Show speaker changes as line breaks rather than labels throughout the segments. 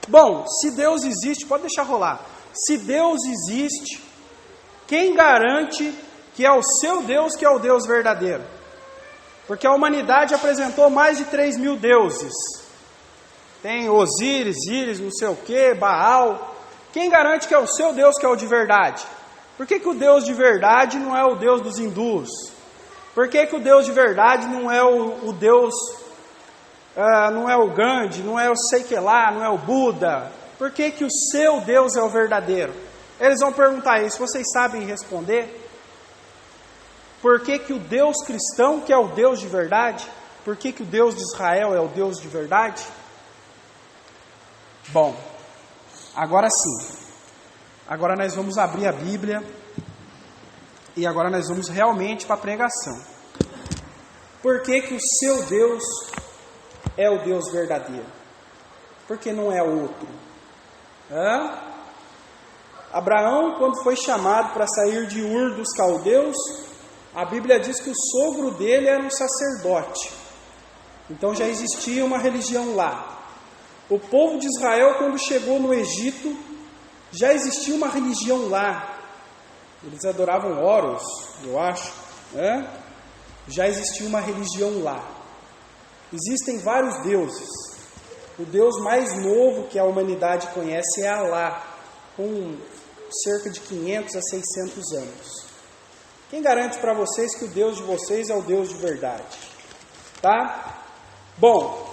Bom, se Deus existe, pode deixar rolar. Se Deus existe, quem garante que é o seu Deus que é o Deus verdadeiro? Porque a humanidade apresentou mais de 3.000 deuses. Tem Osíris, Íris, não sei o que, Baal. Quem garante que é o seu Deus que é o de verdade? Por que o Deus de verdade não é o Deus dos hindus? Por que o Deus de verdade não é o Deus, não é o Gandhi, não é o sei que lá, não é o Buda? Por que o seu Deus é o verdadeiro? Eles vão perguntar isso, vocês sabem responder? Por que o Deus cristão, que é o Deus de verdade, por que o Deus de Israel é o Deus de verdade? Bom, agora sim, agora nós vamos abrir a Bíblia e agora nós vamos realmente para a pregação. Por que o seu Deus é o Deus verdadeiro? Por que não é outro? Abraão, quando foi chamado para sair de Ur dos caldeus, a Bíblia diz que o sogro dele era um sacerdote. Então já existia uma religião lá. O povo de Israel, quando chegou no Egito, já existia uma religião lá. Eles adoravam Horus, eu acho. Já existia uma religião lá. Existem vários deuses. O Deus mais novo que a humanidade conhece é Alá, com cerca de 500 a 600 anos. Quem garante para vocês que o Deus de vocês é o Deus de verdade? Tá? Bom,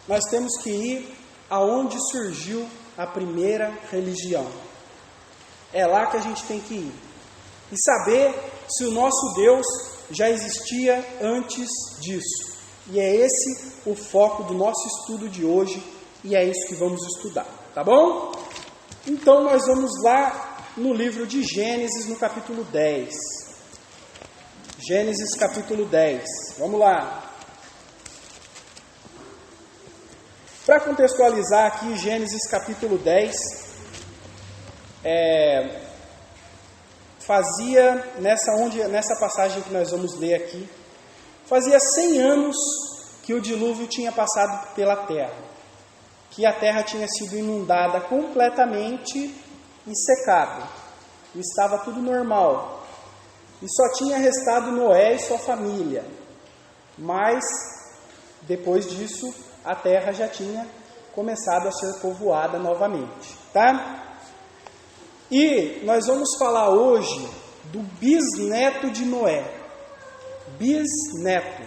nós temos que ir aonde surgiu a primeira religião. É lá que a gente tem que ir. E saber se o nosso Deus já existia antes disso. E é esse o foco do nosso estudo de hoje. E é isso que vamos estudar. Tá bom? Então nós vamos lá no livro de Gênesis, no capítulo 10. Gênesis capítulo 10. Vamos lá. Para contextualizar aqui, Gênesis capítulo 10, fazia, nessa passagem que nós vamos ler aqui, fazia 100 anos que o dilúvio tinha passado pela terra, que a terra tinha sido inundada completamente e secada, e estava tudo normal, e só tinha restado Noé e sua família, mas depois disso a terra já tinha começado a ser povoada novamente, tá? E nós vamos falar hoje do bisneto de Noé. Bisneto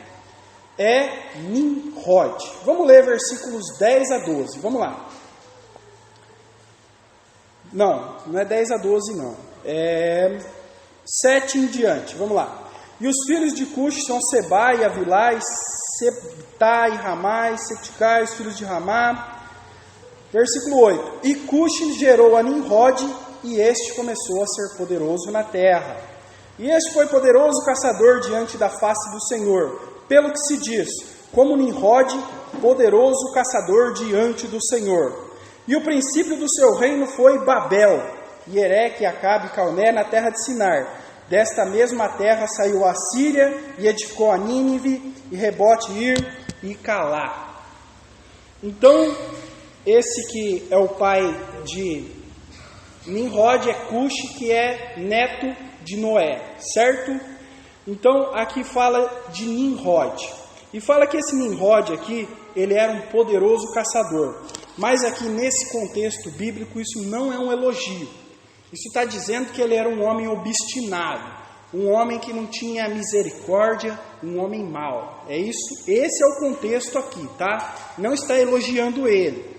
é Nimrod. Vamos ler versículos 10 a 12. Vamos lá. Não é 10 a 12 não. É 7 em diante. Vamos lá. E os filhos de Cush são Sebá e Avilá, e Sebtá e Ramá, e Septicá, os filhos de Ramá. Versículo 8. E Cush gerou a Nimrod, e este começou a ser poderoso na terra. E este foi poderoso caçador diante da face do Senhor, pelo que se diz, como Nimrod, poderoso caçador diante do Senhor. E o princípio do seu reino foi Babel, e Ereque, Acabe e Calné na terra de Sinar. Desta mesma terra saiu a Síria, e edificou a Nínive, e Rebote, Ir e Calá. Então, esse que é o pai de Nimrod é Cush, que é neto de Noé, certo? Então, aqui fala de Nimrod. E fala que esse Nimrod aqui, ele era um poderoso caçador. Mas aqui nesse contexto bíblico, isso não é um elogio. Isso está dizendo que ele era um homem obstinado, um homem que não tinha misericórdia, um homem mau. É isso? Esse é o contexto aqui, tá? Não está elogiando ele.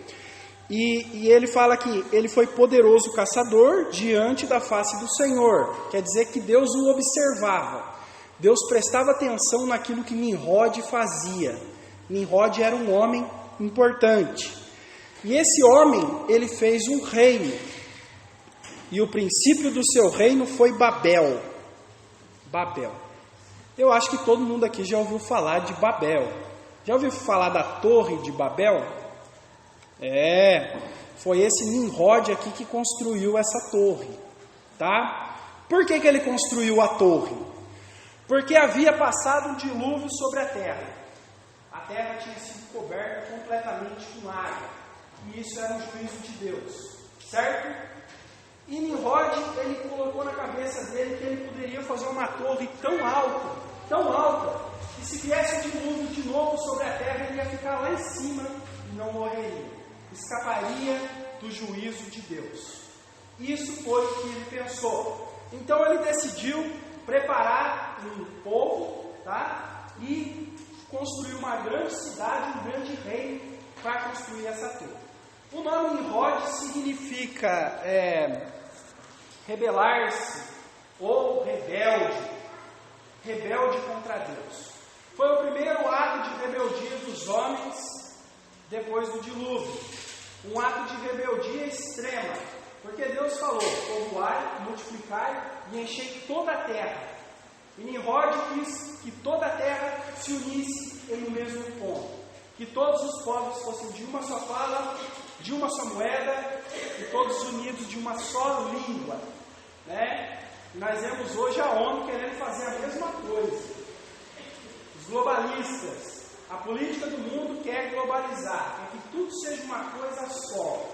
E ele fala que ele foi poderoso caçador diante da face do Senhor. Quer dizer que Deus o observava. Deus prestava atenção naquilo que Nimrod fazia. Nimrod era um homem importante. E esse homem, ele fez um reino. E o princípio do seu reino foi Babel. Babel. Eu acho que todo mundo aqui já ouviu falar de Babel. Já ouviu falar da Torre de Babel? Foi esse Nimrod aqui que construiu essa torre, tá? Por que ele construiu a torre? Porque havia passado um dilúvio sobre a terra. A terra tinha sido coberta completamente com água. E isso era um juízo de Deus, certo? E Nimrod, ele colocou na cabeça dele que ele poderia fazer uma torre tão alta, que se viesse um dilúvio de novo sobre a terra, ele ia ficar lá em cima e não morreria. Escaparia do juízo de Deus. Isso foi o que ele pensou. Então ele decidiu preparar um povo, tá? E construir uma grande cidade, um grande reino para construir essa torre. O nome Nimrod significa rebelar-se ou rebelde contra Deus. Foi o primeiro ato de rebeldia dos homens depois do dilúvio. Um ato de rebeldia extrema, porque Deus falou: povoai, multiplicai e enchei toda a terra. E Nimrod quis que toda a terra se unisse em um mesmo ponto, que todos os povos fossem de uma só fala, de uma só moeda, e todos unidos de uma só língua, né? E nós vemos hoje a ONU querendo fazer a mesma coisa. Os globalistas, a política do mundo quer globalizar, quer que tudo seja uma coisa só.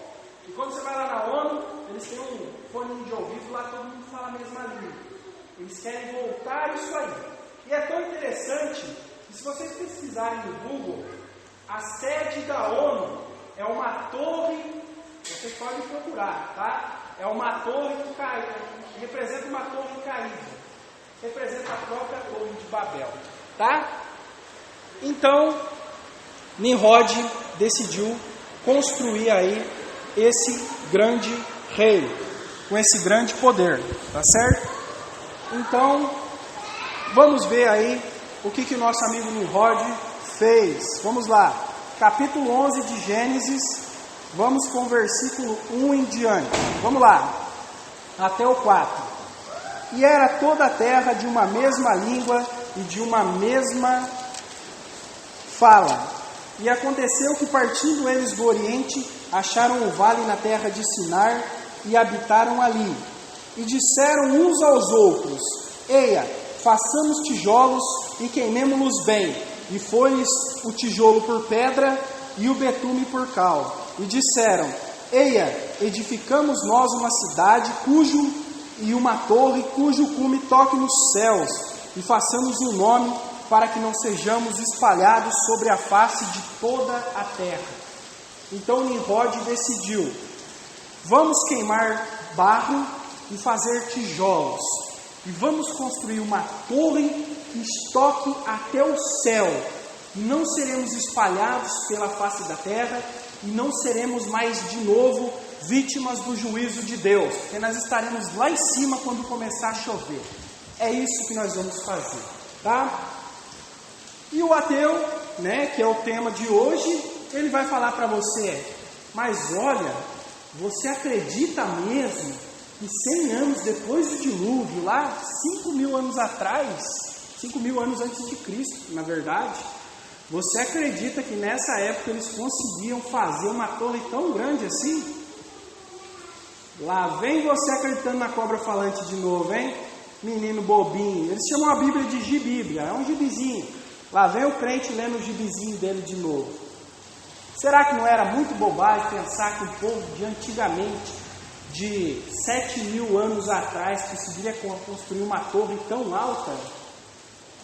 E quando você vai lá na ONU, eles têm um fone de ouvido, lá todo mundo fala a mesma língua. Eles querem voltar isso aí. E é tão interessante que, se vocês pesquisarem no Google, a sede da ONU é uma torre, vocês podem procurar, tá? É uma torre caída, representa uma torre caída, representa a própria torre de Babel, tá? Então, Nimrod decidiu construir aí esse grande reino, com esse grande poder, tá certo? Então, vamos ver aí o que o nosso amigo Nimrod fez. Vamos lá, capítulo 11 de Gênesis, vamos com o versículo 1 em diante. Vamos lá, até o 4. E era toda a terra de uma mesma língua e de uma mesma fala. E aconteceu que, partindo eles do Oriente, acharam um vale na terra de Sinar e habitaram ali. E disseram uns aos outros: eia, façamos tijolos e queimemo-los bem. E foi-lhes o tijolo por pedra e o betume por cal. E disseram: eia, edificamos nós uma cidade e uma torre cujo cume toque nos céus, e façamos um nome para que não sejamos espalhados sobre a face de toda a terra. Então Nimrod decidiu: vamos queimar barro e fazer tijolos, e vamos construir uma torre que estoque até o céu, e não seremos espalhados pela face da terra, e não seremos mais de novo vítimas do juízo de Deus, porque nós estaremos lá em cima quando começar a chover. É isso que nós vamos fazer, tá? E o ateu, né, que é o tema de hoje, ele vai falar para você: mas olha, você acredita mesmo que 100 anos depois do dilúvio, lá 5.000 anos atrás, 5.000 anos antes de Cristo, na verdade, você acredita que nessa época eles conseguiam fazer uma torre tão grande assim? Lá vem você acreditando na cobra falante de novo, hein? Menino bobinho. Eles chamam a Bíblia de gibíblia, é um gibizinho. Lá vem o crente lendo o gibizinho dele de novo. Será que não era muito bobagem pensar que o povo de antigamente, de 7.000 anos atrás, conseguiria construir uma torre tão alta?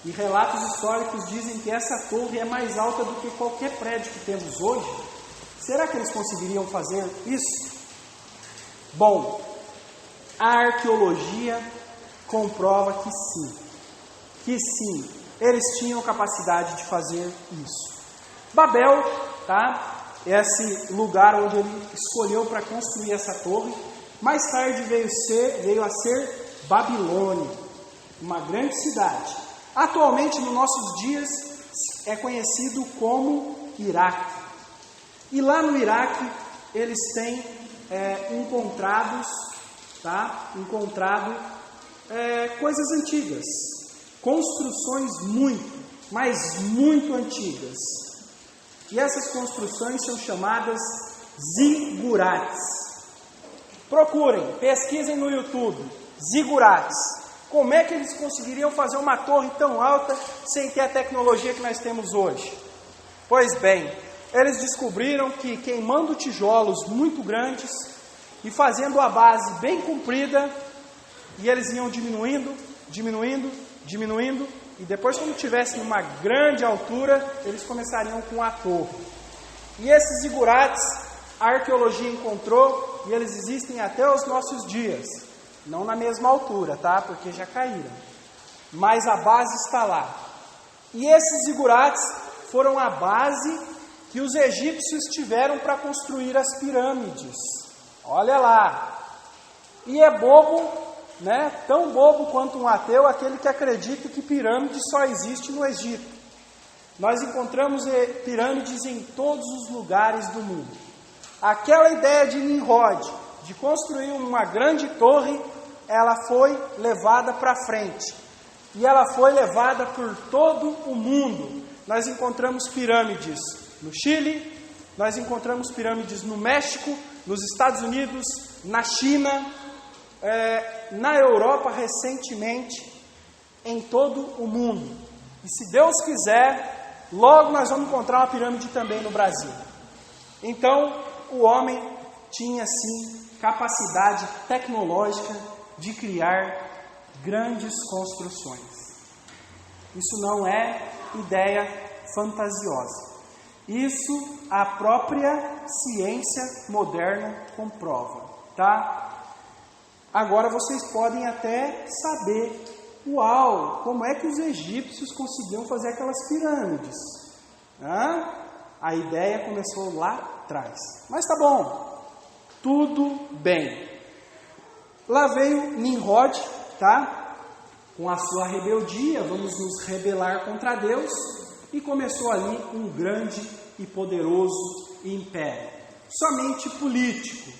E relatos históricos dizem que essa torre é mais alta do que qualquer prédio que temos hoje. Será que eles conseguiriam fazer isso? Bom, a arqueologia comprova que sim, eles tinham capacidade de fazer isso. Babel, tá? Esse lugar onde ele escolheu para construir essa torre, mais tarde veio a ser Babilônia, uma grande cidade. Atualmente, nos nossos dias, é conhecido como Iraque. E lá no Iraque, eles têm encontrado coisas antigas, construções muito antigas. E essas construções são chamadas zigurates. Procurem, pesquisem no YouTube, zigurates. Como é que eles conseguiriam fazer uma torre tão alta sem ter a tecnologia que nós temos hoje? Pois bem, eles descobriram que queimando tijolos muito grandes e fazendo a base bem comprida, e eles iam diminuindo, e depois, quando tivessem uma grande altura, eles começariam com a torre. E esses zigurates a arqueologia encontrou, e eles existem até os nossos dias. Não na mesma altura, tá? Porque já caíram. Mas a base está lá. E esses zigurates foram a base que os egípcios tiveram para construir as pirâmides. Olha lá. E é bobo, né? Tão bobo quanto um ateu, aquele que acredita que pirâmide só existe no Egito. Nós encontramos pirâmides em todos os lugares do mundo. Aquela ideia de Nimrod, de construir uma grande torre, ela foi levada para frente. E ela foi levada por todo o mundo. Nós encontramos pirâmides no Chile, nós encontramos pirâmides no México, nos Estados Unidos, na China, na Europa recentemente, em todo o mundo. E se Deus quiser, logo nós vamos encontrar uma pirâmide também no Brasil. Então, o homem tinha sim capacidade tecnológica de criar grandes construções. Isso não é ideia fantasiosa. Isso a própria ciência moderna comprova, tá? Agora vocês podem até saber, uau, como é que os egípcios conseguiam fazer aquelas pirâmides? A ideia começou lá atrás. Mas tá bom, tudo bem. Lá veio Nimrod, tá? Com a sua rebeldia, vamos nos rebelar contra Deus, e começou ali um grande e poderoso império. Somente político,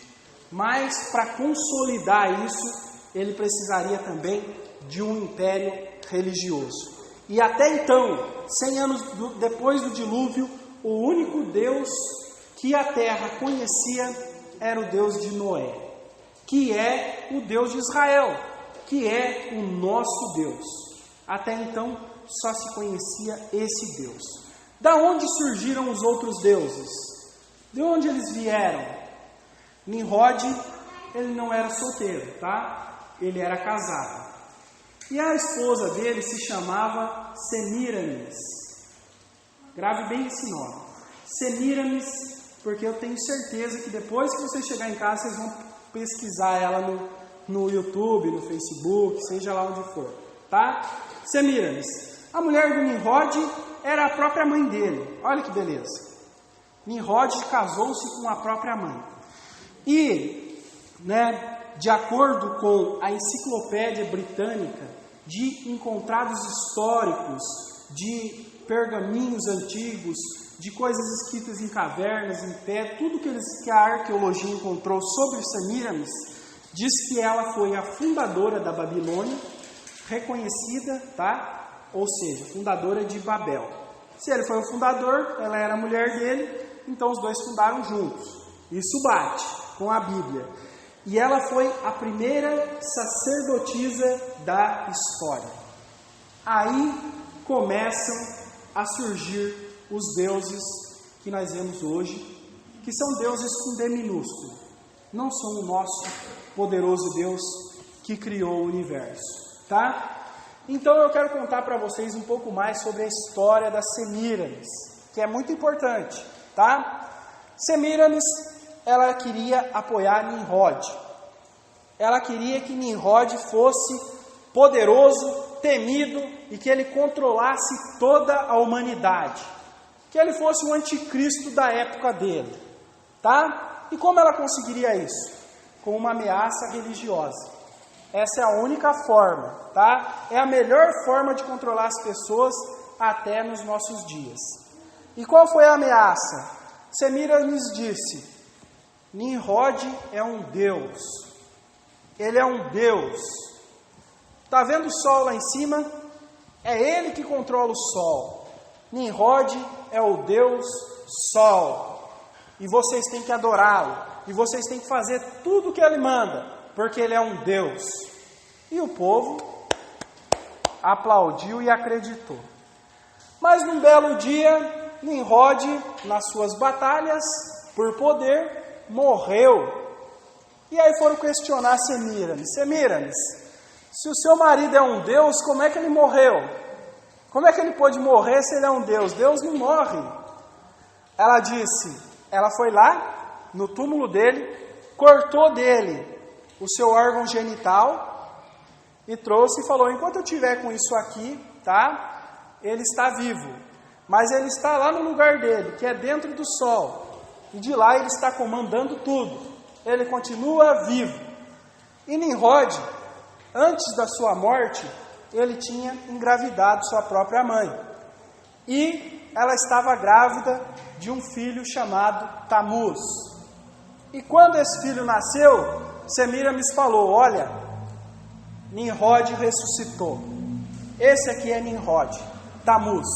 mas para consolidar isso, ele precisaria também de um império religioso. E até então, 100 anos depois do dilúvio, o único Deus que a terra conhecia era o Deus de Noé, que é o Deus de Israel, que é o nosso Deus. Até então, só se conhecia esse Deus. Da onde surgiram os outros deuses? De onde eles vieram? Nimrod, ele não era solteiro, tá? Ele era casado. E a esposa dele se chamava Semiramis. Grave bem esse nome. Semiramis, porque eu tenho certeza que depois que vocês chegarem em casa, vocês vão pesquisar ela no YouTube, no Facebook, seja lá onde for, tá? Semiramis. A mulher do Nimrod era a própria mãe dele. Olha que beleza. Nimrod casou-se com a própria mãe. E, de acordo com a Enciclopédia Britânica, de encontrados históricos, de pergaminhos antigos, de coisas escritas em cavernas, em pé, tudo que a arqueologia encontrou sobre Semiramis, diz que ela foi a fundadora da Babilônia, reconhecida, tá? Ou seja, fundadora de Babel. Se ele foi o fundador, ela era a mulher dele, então os dois fundaram juntos. Isso bate com a Bíblia. E ela foi a primeira sacerdotisa da história. Aí começam a surgir os deuses que nós vemos hoje, que são deuses com D minúsculo. Não são o nosso poderoso Deus que criou o universo, tá? Então eu quero contar para vocês um pouco mais sobre a história das Semiramis, que é muito importante, tá? Semiramis, ela queria apoiar Nimrod. Ela queria que Nimrod fosse poderoso, temido e que ele controlasse toda a humanidade. Que ele fosse o anticristo da época dele, tá? E como ela conseguiria isso? Com uma ameaça religiosa. Essa é a única forma, tá? É a melhor forma de controlar as pessoas até nos nossos dias. E qual foi a ameaça? Semiramis disse: Nimrod é um deus. Ele é um deus. Tá vendo o sol lá em cima? É ele que controla o sol. Nimrod é o deus sol. E vocês têm que adorá-lo. E vocês têm que fazer tudo o que ele manda, porque ele é um deus. E o povo aplaudiu e acreditou. Mas num belo dia, Nimrod, nas suas batalhas, por poder, morreu. E aí foram questionar Semíramis. Semíramis, se o seu marido é um Deus, como é que ele morreu? Como é que ele pôde morrer se ele é um Deus? Deus não morre. Ela disse, ela foi lá, no túmulo dele, cortou dele o seu órgão genital e trouxe e falou, enquanto eu tiver com isso aqui, tá? Ele está vivo. Mas ele está lá no lugar dele, que é dentro do sol. E de lá ele está comandando tudo. Ele continua vivo. E Nimrod, antes da sua morte, ele tinha engravidado sua própria mãe. E ela estava grávida de um filho chamado Tamuz. E quando esse filho nasceu, Semíramis falou, olha, Nimrod ressuscitou. Esse aqui é Nimrod, Tamuz.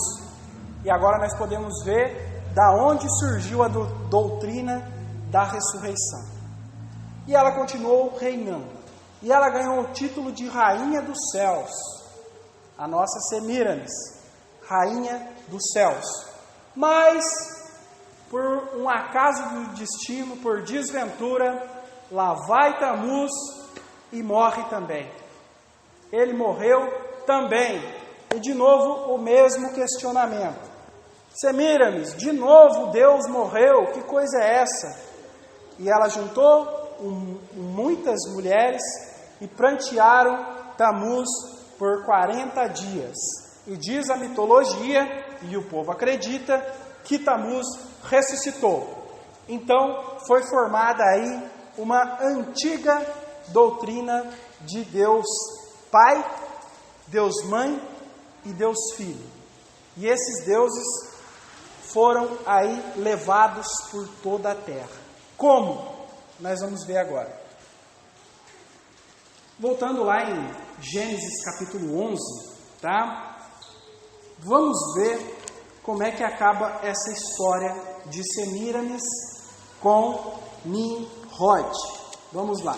E agora nós podemos ver da onde surgiu a doutrina da ressurreição. E ela continuou reinando. E ela ganhou o título de Rainha dos Céus. A nossa Semíramis, Rainha dos Céus. Mas, por um acaso do destino, por desventura, lá vai Tamuz e morre também. Ele morreu também. E de novo o mesmo questionamento. Semíramis, de novo Deus morreu, que coisa é essa? E ela juntou muitas mulheres e prantearam Tamuz por 40 dias. E diz a mitologia, e o povo acredita, que Tamuz ressuscitou. Então foi formada aí uma antiga doutrina de Deus Pai, Deus Mãe e Deus Filho. E esses deuses foram aí levados por toda a terra. Como? Nós vamos ver agora. Voltando lá em Gênesis capítulo 11, tá? Vamos ver como é que acaba essa história de Semíramis com Nimrod. Vamos lá.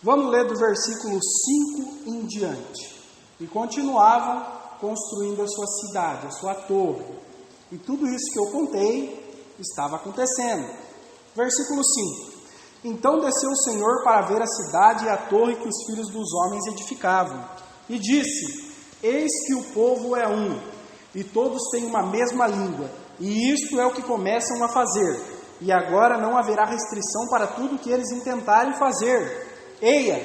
Vamos ler do versículo 5 em diante. E continuavam construindo a sua cidade, a sua torre. E tudo isso que eu contei estava acontecendo. Versículo 5. Então desceu o Senhor para ver a cidade e a torre que os filhos dos homens edificavam. E disse, eis que o povo é um, e todos têm uma mesma língua. E isto é o que começam a fazer. E agora não haverá restrição para tudo que eles intentarem fazer. Eia,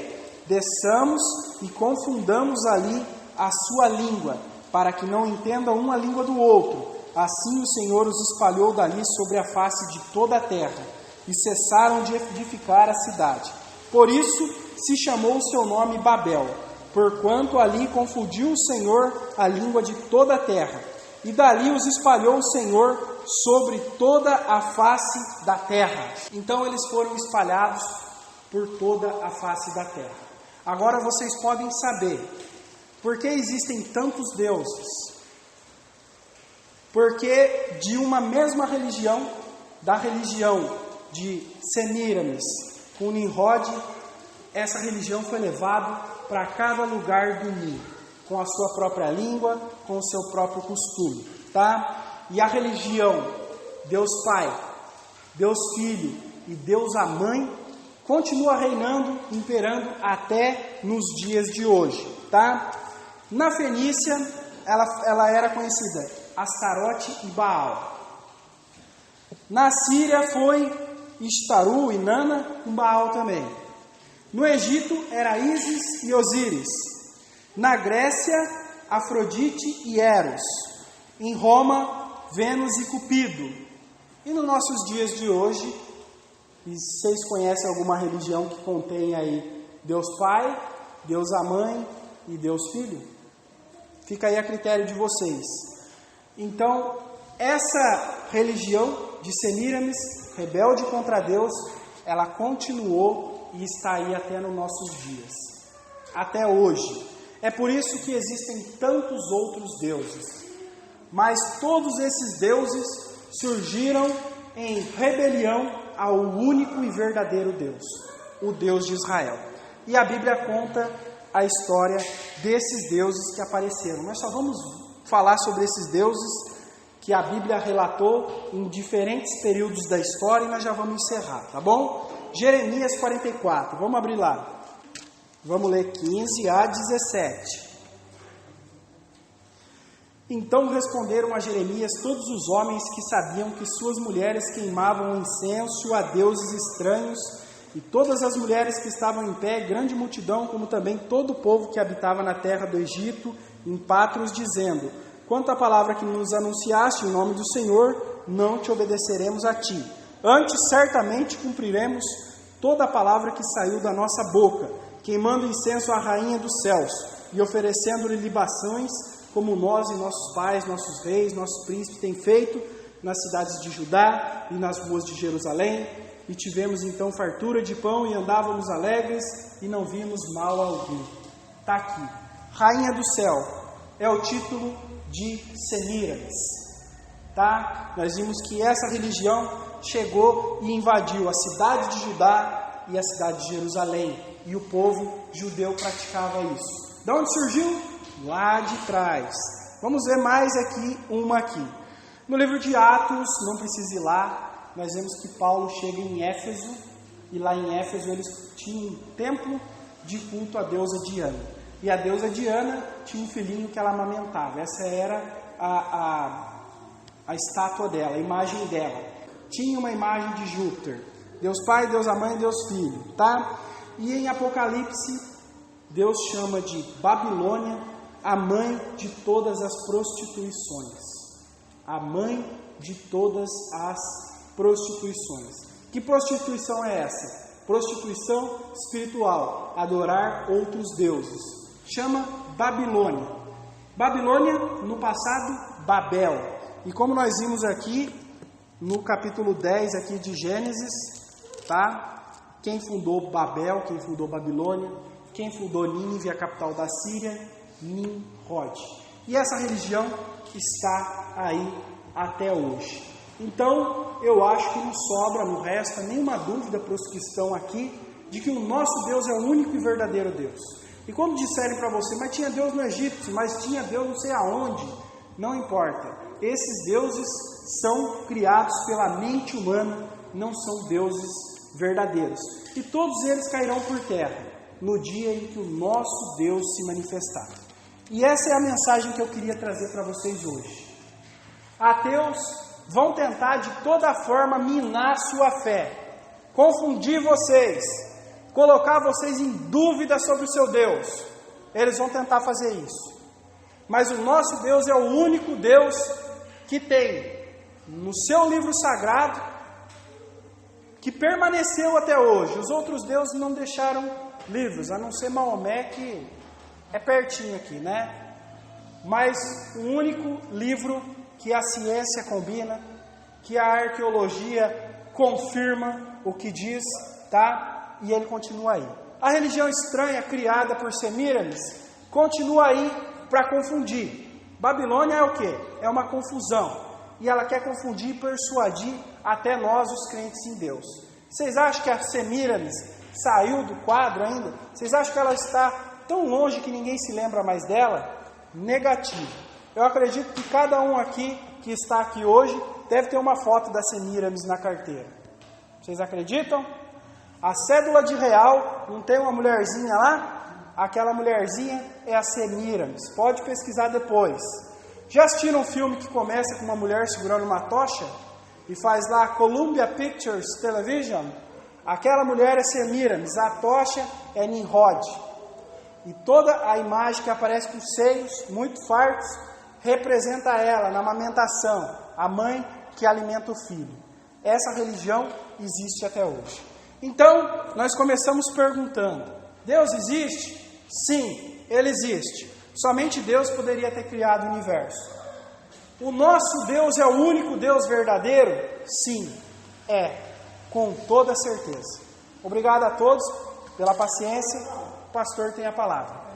desçamos e confundamos ali a sua língua, para que não entendam uma língua do outro. Assim o Senhor os espalhou dali sobre a face de toda a terra, e cessaram de edificar a cidade. Por isso se chamou o seu nome Babel, porquanto ali confundiu o Senhor a língua de toda a terra. E dali os espalhou o Senhor sobre toda a face da terra. Então eles foram espalhados por toda a face da terra. Agora vocês podem saber por que existem tantos deuses. Porque de uma mesma religião, da religião de Semíramis com Nimrod, essa religião foi levada para cada lugar do mundo, com a sua própria língua, com o seu próprio costume, tá? E a religião Deus Pai, Deus Filho e Deus a Mãe continua reinando, imperando até nos dias de hoje, tá? Na Fenícia, ela era conhecida Astarote e Baal. Na Síria foi Ishtaru e Nana com Baal também. No Egito era Ísis e Osíris. Na Grécia, Afrodite e Eros. Em Roma, Vênus e Cupido. E nos nossos dias de hoje, e vocês conhecem alguma religião que contém aí Deus Pai, Deus a Mãe e Deus Filho? Fica aí a critério de vocês. Então, essa religião de Semíramis, rebelde contra Deus, ela continuou e está aí até nos nossos dias, até hoje. É por isso que existem tantos outros deuses, mas todos esses deuses surgiram em rebelião ao único e verdadeiro Deus, o Deus de Israel. E a Bíblia conta a história desses deuses que apareceram. Nós só vamos falar sobre esses deuses que a Bíblia relatou em diferentes períodos da história e nós já vamos encerrar, tá bom? Jeremias 44, vamos abrir lá. Vamos ler 15 a 17. Então responderam a Jeremias todos os homens que sabiam que suas mulheres queimavam incenso a deuses estranhos, e todas as mulheres que estavam em pé, grande multidão, como também todo o povo que habitava na terra do Egito, em Patros, dizendo: quanto à palavra que nos anunciaste em nome do Senhor, não te obedeceremos a ti. Antes, certamente, cumpriremos toda a palavra que saiu da nossa boca, queimando incenso à rainha dos céus e oferecendo-lhe libações, como nós e nossos pais, nossos reis, nossos príncipes têm feito nas cidades de Judá e nas ruas de Jerusalém. E tivemos então fartura de pão e andávamos alegres e não vimos mal algum. Está aqui. Rainha do céu é o título de Semíramis. Tá? Nós vimos que essa religião chegou e invadiu a cidade de Judá e a cidade de Jerusalém. E o povo judeu praticava isso. De onde surgiu? Lá de trás. Vamos ver mais uma aqui. No livro de Atos, não precisa ir lá, nós vemos que Paulo chega em Éfeso, e lá em Éfeso eles tinham um templo de culto à deusa Diana. E a deusa Diana tinha um filhinho que ela amamentava. Essa era a estátua dela, a imagem dela. Tinha uma imagem de Júpiter. Deus Pai, Deus a Mãe, Deus Filho. Tá? E em Apocalipse, Deus chama de Babilônia a mãe de todas as prostituições. A mãe de todas as prostituições. Que prostituição é essa? Prostituição espiritual. Adorar outros deuses. Chama Babilônia. Babilônia, no passado, Babel. E como nós vimos aqui, no capítulo 10 aqui de Gênesis, tá? Quem fundou Babel, quem fundou Babilônia, quem fundou Nínive, a capital da Síria? Nimrod. E essa religião está aí até hoje. Então, eu acho que não sobra, não resta nenhuma dúvida para os que estão aqui, de que o nosso Deus é o único e verdadeiro Deus. E quando disserem para você, mas tinha Deus no Egito, mas tinha Deus não sei aonde, não importa. Esses deuses são criados pela mente humana, não são deuses verdadeiros. E todos eles cairão por terra no dia em que o nosso Deus se manifestar. E essa é a mensagem que eu queria trazer para vocês hoje. Ateus vão tentar de toda forma minar sua fé, confundir vocês, colocar vocês em dúvida sobre o seu Deus. Eles vão tentar fazer isso. Mas o nosso Deus é o único Deus que tem no seu livro sagrado, que permaneceu até hoje. Os outros deuses não deixaram livros, a não ser Maomé, que é pertinho aqui, né? Mas o único livro que a ciência combina, que a arqueologia confirma o que diz, tá? E ele continua aí. A religião estranha criada por Semíramis continua aí para confundir. Babilônia é o quê? É uma confusão. E ela quer confundir e persuadir até nós, os crentes em Deus. Vocês acham que a Semíramis saiu do quadro ainda? Vocês acham que ela está tão longe que ninguém se lembra mais dela? Negativo. Eu acredito que cada um aqui que está aqui hoje deve ter uma foto da Semíramis na carteira. Vocês acreditam? A cédula de real, não tem uma mulherzinha lá? Aquela mulherzinha é a Semíramis. Pode pesquisar depois. Já assistiram um filme que começa com uma mulher segurando uma tocha? E faz lá Columbia Pictures Television? Aquela mulher é Semíramis, a tocha é Nimrod. E toda a imagem que aparece com seios muito fartos representa ela na amamentação, a mãe que alimenta o filho. Essa religião existe até hoje. Então, nós começamos perguntando: Deus existe? Sim, Ele existe. Somente Deus poderia ter criado o universo. O nosso Deus é o único Deus verdadeiro? Sim, é, com toda certeza. Obrigado a todos pela paciência. O pastor tem a palavra.